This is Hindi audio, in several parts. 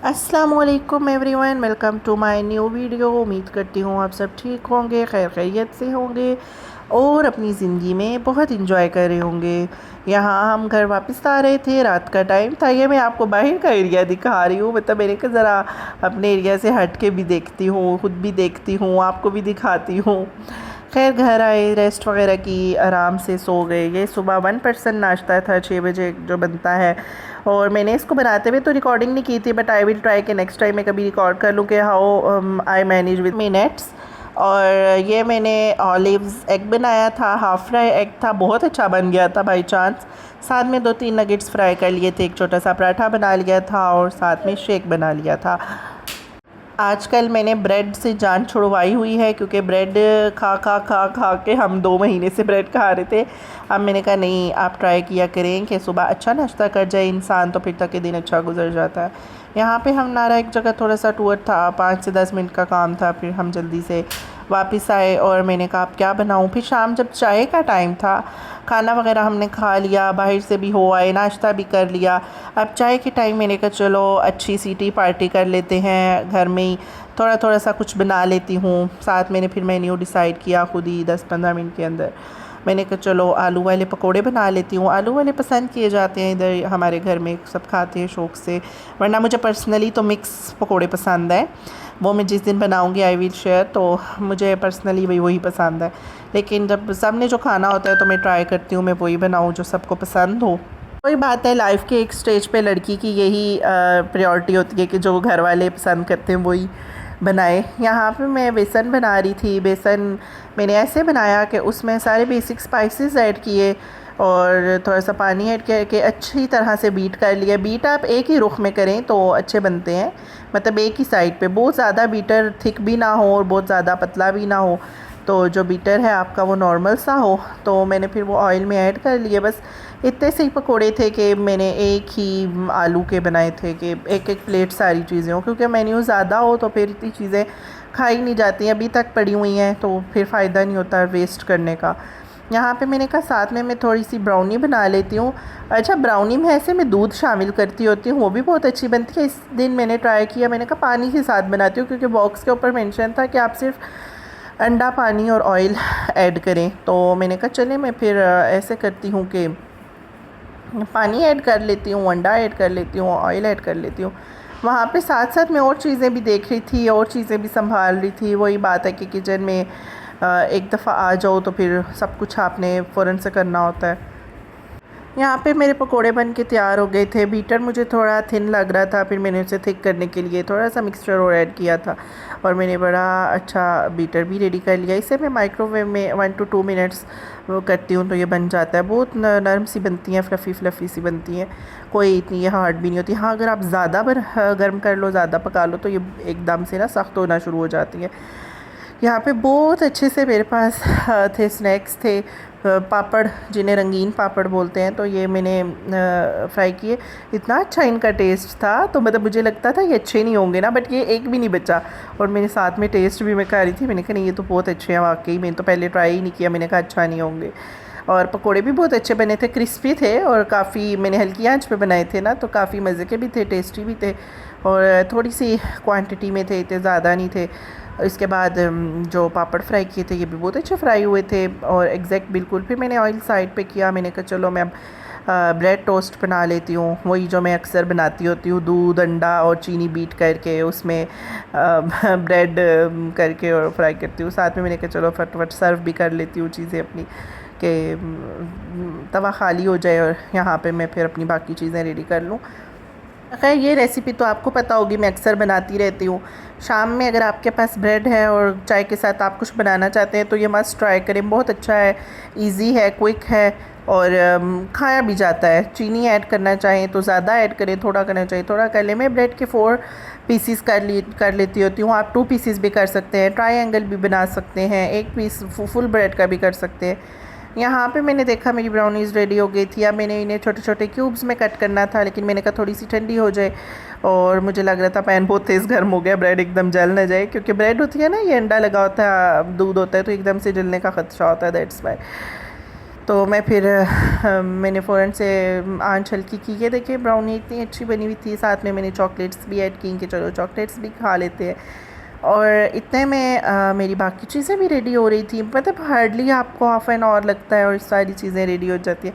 अस्सलाम वालेकुम everyone, welcome to my new video. उम्मीद करती हूँ आप सब ठीक होंगे, खैर खैरियत से होंगे और अपनी ज़िंदगी में बहुत इंजॉय कर रहे होंगे। यहाँ हम घर वापस आ रहे थे, रात का टाइम था। ये मैं आपको बाहर का एरिया दिखा रही हूँ, मतलब मैंने कहा ज़रा अपने एरिया से हट के भी देखती हूँ, खुद भी देखती हूँ, आपको भी दिखाती हूँ। खैर घर आए, रेस्ट वगैरह की, आराम से सो गए। ये सुबह 1% नाश्ता था 6 बजे जो बनता है, और मैंने इसको बनाते हुए तो रिकॉर्डिंग नहीं की थी, बट आई विल ट्राई कि नेक्स्ट टाइम मैं कभी रिकॉर्ड कर लूँ कि how I manage with minutes. और ये मैंने ऑलिव्स एग बनाया था, हाफ फ्राई एग था, बहुत अच्छा बन गया था बाई चांस। साथ में 2-3 नगेट्स फ्राई कर लिए थे, एक छोटा सा पराठा बना लिया था और साथ में शेक बना लिया था। आजकल मैंने ब्रेड से जान छुड़वाई हुई है, क्योंकि ब्रेड खा खा खा खा के हम 2 महीने से ब्रेड खा रहे थे। अब मैंने कहा नहीं, आप ट्राई किया करें कि सुबह अच्छा नाश्ता कर जाए इंसान, तो फिर तक के दिन अच्छा गुजर जाता है। यहाँ पे हमारा एक जगह थोड़ा सा टूर था, 5 से 10 मिनट का काम था, फिर हम जल्दी से वापस आए और मैंने कहा अब क्या बनाऊँ। फिर शाम जब चाय का टाइम था, खाना वगैरह हमने खा लिया, बाहर से भी हो आए, नाश्ता भी कर लिया। अब चाय के टाइम मैंने कहा चलो अच्छी सी टी पार्टी कर लेते हैं, घर में ही थोड़ा थोड़ा सा कुछ बना लेती हूँ। साथ मैंने फिर मेन्यू डिसाइड किया खुद ही 10-15 मिनट के अंदर। मैंने कहा चलो आलू वाले पकोड़े बना लेती हूँ। आलू वाले पसंद किए जाते हैं इधर हमारे घर में, सब खाते हैं शौक़ से, वरना मुझे पर्सनली तो मिक्स पकोड़े पसंद है। वो मैं जिस दिन बनाऊँगी आई विल शेयर, तो मुझे पर्सनली वही पसंद है। लेकिन जब सब ने जो खाना होता है तो मैं ट्राई करती हूँ मैं वही बनाऊँ जो सबको पसंद हो। कोई बात है, लाइफ के एक स्टेज पे लड़की की यही प्रायोरिटी होती है कि जो घर वाले पसंद करते हैं वही बनाए। यहाँ पे मैं बेसन बना रही थी। बेसन मैंने ऐसे बनाया कि उसमें सारे बेसिक स्पाइसेस ऐड किए और थोड़ा सा पानी ऐड करके अच्छी तरह से बीट कर लिया। बीट आप एक ही रुख में करें तो अच्छे बनते हैं, मतलब एक ही साइड पे, बहुत ज़्यादा बीटर थिक भी ना हो और बहुत ज़्यादा पतला भी ना हो, तो जो बीटर है आपका वो नॉर्मल सा हो। तो मैंने फिर वो ऑयल में ऐड कर लिए। बस इतने से ही पकोड़े थे कि मैंने एक ही आलू के बनाए थे कि एक एक प्लेट सारी चीज़ें हो, क्योंकि मेन्यू ज़्यादा हो तो फिर इतनी चीज़ें खाई नहीं जाती हैं, अभी तक पड़ी हुई हैं, तो फिर फ़ायदा नहीं होता वेस्ट करने का। यहाँ पे मैंने कहा साथ में मैं थोड़ी सी ब्राउनी बना लेती हूँ। अच्छा, ब्राउनी में ऐसे मैं दूध शामिल करती होती हूँ, वो भी बहुत अच्छी बनती है। इस दिन मैंने ट्राई किया, मैंने कहा पानी के साथ बनाती हूँ, क्योंकि बॉक्स के ऊपर मेंशन था कि आप सिर्फ अंडा, पानी और ऑयल ऐड करें। तो मैंने कहा चले मैं फिर ऐसे करती हूँ कि पानी ऐड कर लेती हूँ, अंडा ऐड कर लेती हूँ, ऑयल ऐड कर लेती हूँ। वहाँ पे साथ साथ मैं और चीज़ें भी देख रही थी, और चीज़ें भी संभाल रही थी। वही बात है कि किचन में एक दफ़ा आ जाओ तो फिर सब कुछ आपने फ़ौरन से करना होता है। यहाँ पे मेरे पकोड़े बन के तैयार हो गए थे। बीटर मुझे थोड़ा थिन लग रहा था, फिर मैंने उसे थिक करने के लिए थोड़ा सा मिक्सचर और ऐड किया था, और मैंने बड़ा अच्छा बीटर भी रेडी कर लिया। इसे मैं माइक्रोवेव में 1 to 2 मिनट्स करती हूँ तो ये बन जाता है। बहुत नरम सी बनती हैं, फ्लफ़ी सी बनती हैं, कोई इतनी ये हार्ड भी नहीं होती। हाँ, अगर आप ज़्यादा गर्म कर लो, ज़्यादा पका लो, तो ये एकदम से ना सख्त होना शुरू हो जाती है। यहाँ पे बहुत अच्छे से मेरे पास थे स्नैक्स थे, पापड़, जिन्हें रंगीन पापड़ बोलते हैं, तो ये मैंने फ्राई किए। इतना अच्छा इनका टेस्ट था, तो मतलब मुझे लगता था ये अच्छे नहीं होंगे ना, बट ये एक भी नहीं बचा। और मेरे साथ में टेस्ट भी मैं कर रही थी, मैंने कहा नहीं ये तो बहुत अच्छे हैं वाकई। मैंने तो पहले ट्राई ही नहीं किया, मैंने कहा अच्छा नहीं होंगे। और पकोड़े भी बहुत अच्छे बने थे, क्रिस्पी थे, और काफ़ी मैंने हल्की आंच पे बनाए थे ना, तो काफ़ी मज़े के भी थे, टेस्टी भी थे, और थोड़ी सी क्वांटिटी में थे, इतने ज़्यादा नहीं थे। इसके बाद जो पापड़ फ्राई किए थे ये भी बहुत अच्छे फ्राई हुए थे और एग्जैक्ट बिल्कुल। फिर मैंने ऑयल साइड पे किया, मैंने कहा चलो मैं अब ब्रेड टोस्ट बना लेती हूँ, वही जो मैं अक्सर बनाती होती हूँ, दूध, अंडा और चीनी बीट करके उसमें ब्रेड करके और फ्राई करती हूँ। साथ में मैंने कहा चलो फटाफट सर्व भी कर लेती हूँ चीज़ें अपनी, कि तवा खाली हो जाए और यहाँ पे मैं फिर अपनी बाकी चीज़ें रेडी कर लूँ। खैर ये रेसिपी तो आपको पता होगी, मैं अक्सर बनाती रहती हूँ। शाम में अगर आपके पास ब्रेड है और चाय के साथ आप कुछ बनाना चाहते हैं तो ये मस्ट ट्राई करें, बहुत अच्छा है, इजी है, क्विक है, और खाया भी जाता है। चीनी ऐड करना चाहें तो ज़्यादा ऐड करें, थोड़ा करना चाहिए थोड़ा कर लें। मैं ब्रेड के 4 पीसीस कर लेती होती हूँ, आप 2 पीसीस भी कर सकते हैं, ट्रायंगल भी बना सकते हैं, 1 पीस फुल ब्रेड का भी कर सकते हैं। यहाँ पे मैंने देखा मेरी ब्राउनीज़ रेडी हो गई थी। अब मैंने इन्हें छोटे छोटे क्यूब्स में कट करना था, लेकिन मैंने कहा थोड़ी सी ठंडी हो जाए, और मुझे लग रहा था पैन बहुत तेज़ गर्म हो गया, ब्रेड एकदम जल ना जाए, क्योंकि ब्रेड होती है ना, ये अंडा लगा होता है, दूध होता है, तो एकदम से जलने का ख़दशा होता है, दैट्स वाई। तो मैं फिर मैंने फ़ौरन से आँच हल्की की, ये देखिए ब्राउनी इतनी अच्छी बनी हुई थी। साथ में मैंने चॉकलेट्स भी ऐड की कि चलो चॉकलेट्स भी खा लेते हैं। और इतने में मेरी बाकी चीज़ें भी रेडी हो रही थी। मतलब हार्डली आपको हाफ एन आवर लगता है और सारी चीज़ें रेडी हो जाती हैं।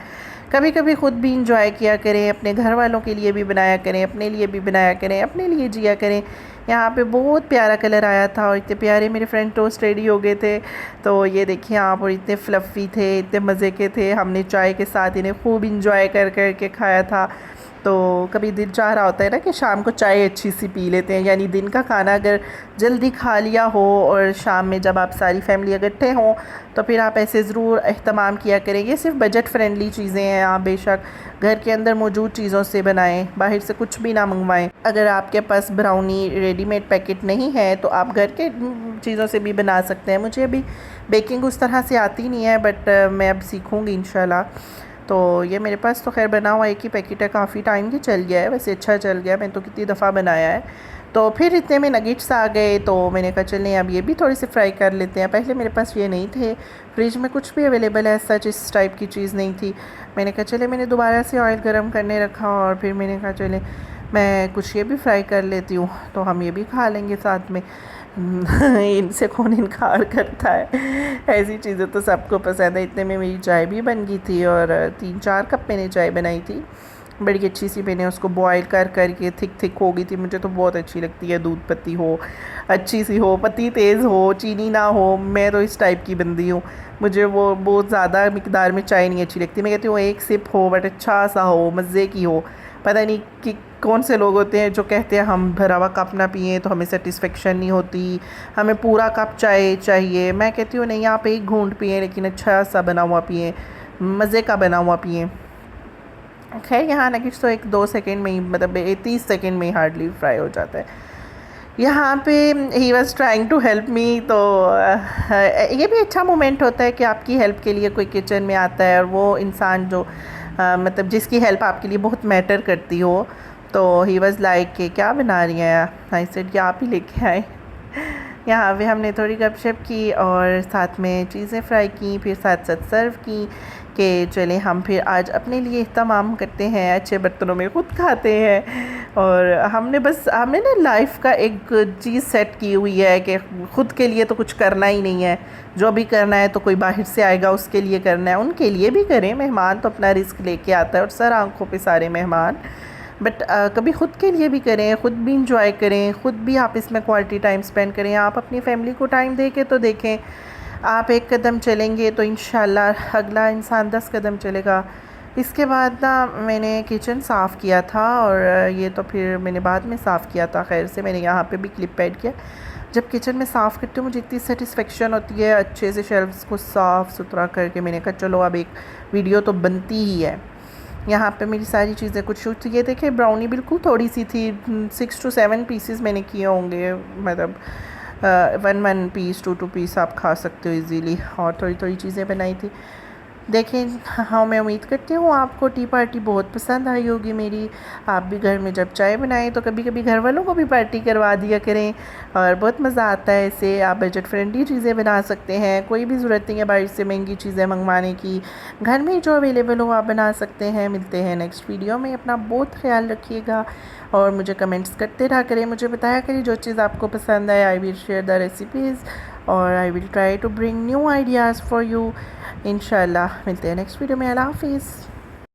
कभी कभी ख़ुद भी इंजॉय किया करें, अपने घर वालों के लिए भी बनाया करें, अपने लिए भी बनाया करें, अपने लिए जिया करें। यहाँ पे बहुत प्यारा कलर आया था और इतने प्यारे मेरे फ्रेंच टोस्ट रेडी हो गए थे। तो ये देखिए आप, और इतने फ्लफ़ी थे, इतने मज़े के थे। हमने चाय के साथ इन्हें खूब इंजॉय कर कर के खाया था। तो कभी दिल चाह रहा होता है ना कि शाम को चाय अच्छी सी पी लेते हैं, यानी दिन का खाना अगर जल्दी खा लिया हो और शाम में जब आप सारी फैमिली इकट्ठे हों तो फिर आप ऐसे ज़रूर एहतमाम किया करेंगे। सिर्फ बजट फ्रेंडली चीज़ें हैं, आप बेशक घर के अंदर मौजूद चीज़ों से बनाएं, बाहर से कुछ भी ना मंगवाएं। अगर आपके पास ब्राउनी रेडीमेड पैकेट नहीं है तो आप घर के चीज़ों से भी बना सकते हैं। मुझे अभी बेकिंग उस तरह से आती नहीं है, बट मैं अब सीखूँगी इंशाल्लाह। तो ये मेरे पास तो खैर बना हुआ एक ही पैकेट है, काफ़ी टाइम की चल गया है, वैसे अच्छा चल गया, मैं तो कितनी दफ़ा बनाया है। तो फिर इतने में नगेट्स आ गए तो मैंने कहा चलें अब ये भी थोड़ी सी फ्राई कर लेते हैं। पहले मेरे पास ये नहीं थे, फ्रिज में कुछ भी अवेलेबल है सच इस टाइप की चीज़ नहीं थी। मैंने कहा चले, मैंने दोबारा से ऑयल गर्म करने रखा और फिर मैंने कहा चले मैं कुछ ये भी फ्राई कर लेती हूँ, तो हम ये भी खा लेंगे साथ में। इनसे कौन इनकार करता है, ऐसी चीज़ें तो सबको पसंद है। इतने में मेरी चाय भी बन गई थी और 3-4 कप मैंने चाय बनाई थी, बड़ी अच्छी सी। मैंने उसको बॉईल कर के थिक हो गई थी। मुझे तो बहुत अच्छी लगती है, दूध पत्ती हो, अच्छी सी हो, पत्ती तेज़ हो, चीनी ना हो। मैं तो इस टाइप की बंदी हूँ, मुझे वो बहुत ज़्यादा मिकदार में चाय नहीं अच्छी लगती। मैं कहती हूँ एक सिप हो बट अच्छा सा हो, मज़े की हो। पता नहीं कि कौन से लोग होते हैं जो कहते हैं हम भरा हुआ कप ना पिएं तो हमें सेटिस्फेक्शन नहीं होती, हमें पूरा कप चाय चाहिए। मैं कहती हूँ नहीं, आप एक घूंट पिएं लेकिन अच्छा सा बना हुआ पिएं, मज़े का बना हुआ पिएं। खैर यहाँ नगेट्स तो 1-2 सेकेंड में ही, मतलब 30 सेकेंड में ही हार्डली फ्राई हो जाता है। यहाँ पे he was trying to help me. तो ये भी अच्छा मोमेंट होता है कि आपकी हेल्प के लिए कोई किचन में आता है और वो इंसान जो मतलब जिसकी हेल्प आपके लिए बहुत मैटर करती हो। तो ही वॉज़ लाइक कि क्या बना रही हैं, आई सेड कि आप ही लेके आए। यहाँ पे हमने थोड़ी गपशप की और साथ में चीज़ें फ्राई की, फिर साथ साथ सर्व की कि चलें हम फिर आज अपने लिए इह्तमाम करते हैं, अच्छे बर्तनों में ख़ुद खाते हैं। और हमने ना लाइफ का एक चीज़ सेट की हुई है कि ख़ुद के लिए तो कुछ करना ही नहीं है, जो भी करना है तो कोई बाहर से आएगा उसके लिए करना है। उनके लिए भी करें, मेहमान तो अपना रिस्क लेके आता है और सर आंखों पे सारे मेहमान, बट कभी ख़ुद के लिए भी करें, ख़ुद भी इंजॉय करें, ख़ुद भी आप इसमें क्वालिटी टाइम स्पेंड करें। आप अपनी फैमिली को टाइम दे के तो देखें, आप एक कदम चलेंगे तो इंशाल्लाह अगला इंसान 10 कदम चलेगा। इसके बाद ना मैंने किचन साफ़ किया था और ये तो फिर मैंने बाद में साफ़ किया था। खैर से मैंने यहाँ पे भी क्लिप ऐड किया। जब किचन में साफ़ करती हूँ मुझे इतनी सेटिस्फेक्शन होती है, अच्छे से शेल्फ्स को साफ़ सुथरा करके। मैंने कहा चलो अब एक वीडियो तो बनती ही है। यहाँ पे मेरी सारी चीज़ें कुछ शूट थी। ये देखिए ब्राउनी बिल्कुल थोड़ी सी थी, 6 to 7 पीसेस मैंने किए होंगे, मतलब 1 पीस 2 पीस आप खा सकते हो इजीली। और थोड़ी थोड़ी चीज़ें बनाई थी। देखें, हाँ मैं उम्मीद करती हूँ आपको टी पार्टी बहुत पसंद आई होगी मेरी। आप भी घर में जब चाय बनाएं तो कभी कभी घर वालों को भी पार्टी करवा दिया करें और बहुत मज़ा आता है इससे। आप बजट फ्रेंडली चीज़ें बना सकते हैं, कोई भी ज़रूरत नहीं है बाहर से महंगी चीज़ें मंगवाने की, घर में जो अवेलेबल हो आप बना सकते हैं। मिलते हैं नेक्स्ट वीडियो में, अपना बहुत ख्याल रखिएगा और मुझे कमेंट्स करते रहा करें, मुझे बताया करिए जो चीज़ आपको पसंद है। I will share the recipes और I will try to bring new ideas for you. इंशाल्लाह मिलते हैं नेक्स्ट वीडियो में। अल्लाह हाफिज़।